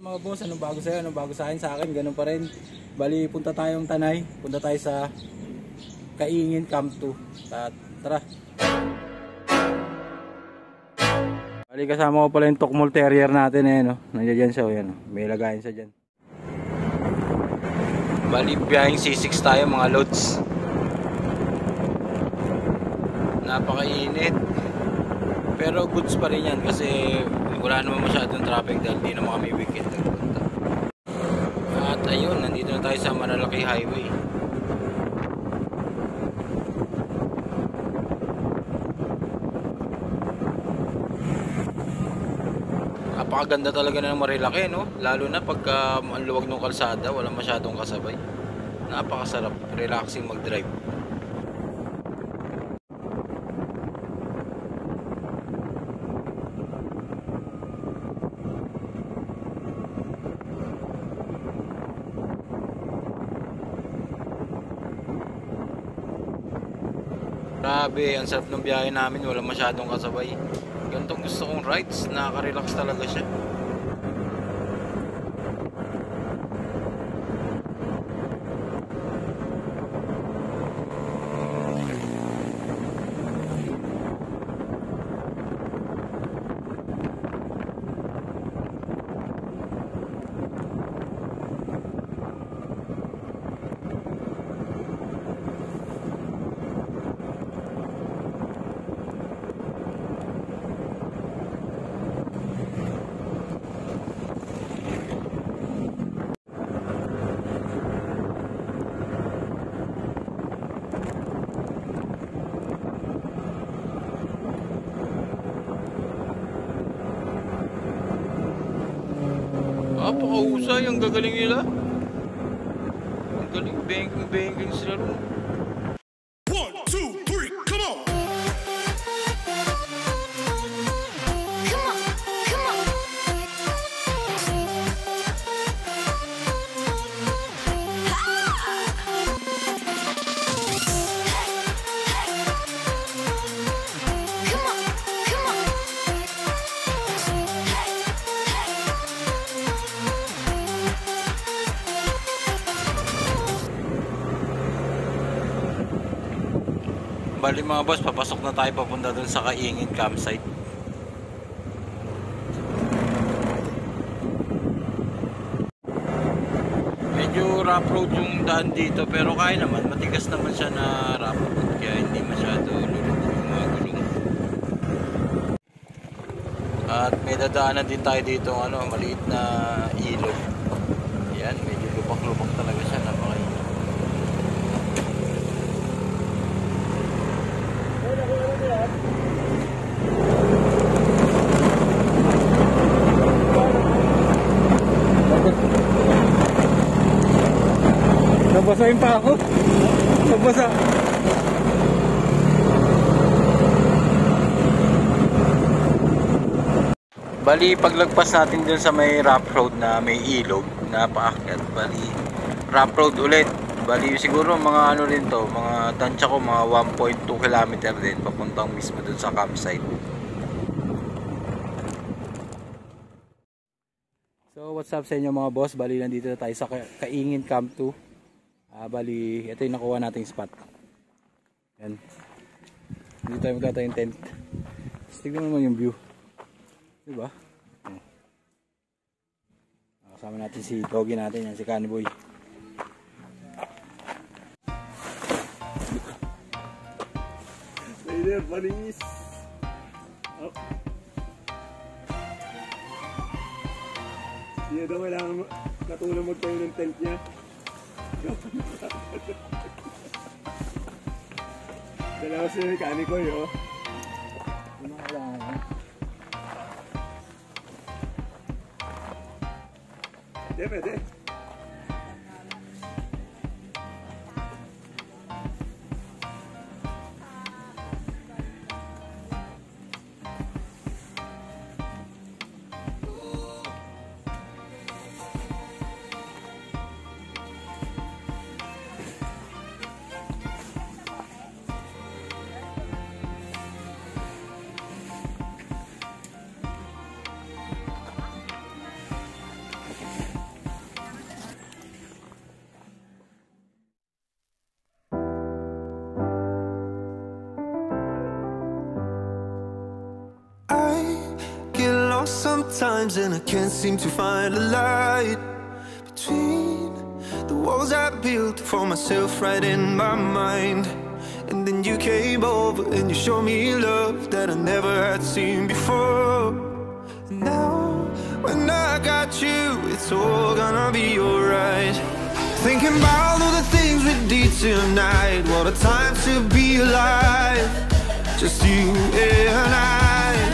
Mga boss, anong bago sa'yo, anong bago sa akin, ganun pa rin. Bali, punta tayong Tanay, punta tayo sa Kaingin Camp 2. Tara. Bali, kasama ko pala yung Tokmol Terrier natin no? Nandiyan dyan siya, yan, may lagayan siya dyan. Bali, biyahing C6 tayo mga loads. Napakainit. Pero goods pa rin yan kasi wala naman masyadong traffic dahil di naman kami weekend nagpunta. At ayun, nandito na tayo sa Manalaki Highway. Napakaganda talaga ng Marilaki, no? Lalo na pagka ang luwag ng kalsada, wala masyadong kasabay. Napakasarap, relaxing mag-drive. Grabe, ang sarap ng biyahe namin, wala masyadong kasabay. Ganitong gusto kong rides, nakaka-relax talaga siya. Napakahusay, ang gagaling nila. Ang galing, banging sila rin. 1, 2, 3, come on! Bali mga boss, papasok na tayo papunta dun sa Kaingin campsite. Medyo rough road yung daan dito pero kaya naman, matigas naman siya na rough road kaya hindi masyado lulubog yung mga gulong. At may dadaanan din tayo dito maliit na ilog. Yan, medyo lubak-lubak talaga siya, napakainit. Nabasahin pa ako. Nabasa. Bali, paglagpas natin dun sa may rough road na may ilog na paakyat, bali rough road ulit. Bali siguro mga rin to, mga tansya ko mga 1.2 km din papuntang mismo dun sa campsite. So what's up sa inyo mga boss, bali nandito na tayo sa Kaingin Camp 2. Bali ito yung nakuha nating spot. Yan. Dito tayo magkata yung tent. Tignan mo naman yung view. Diba? Kasama natin si doggy natin yan, si Caniboy. Later, panis! Oh. Hindi daw kailangan katulong magtayo ng tent niya. Dalawa si Caniboy, oh. Ano kailangan? Pwede. sometimes and I can't seem to find a light between the walls I built for myself right in my mind. And then you came over and you showed me love that I never had seen before. Now, when I got you, it's all gonna be alright. Thinking about all the things we did tonight. What a time to be alive. Just you and I.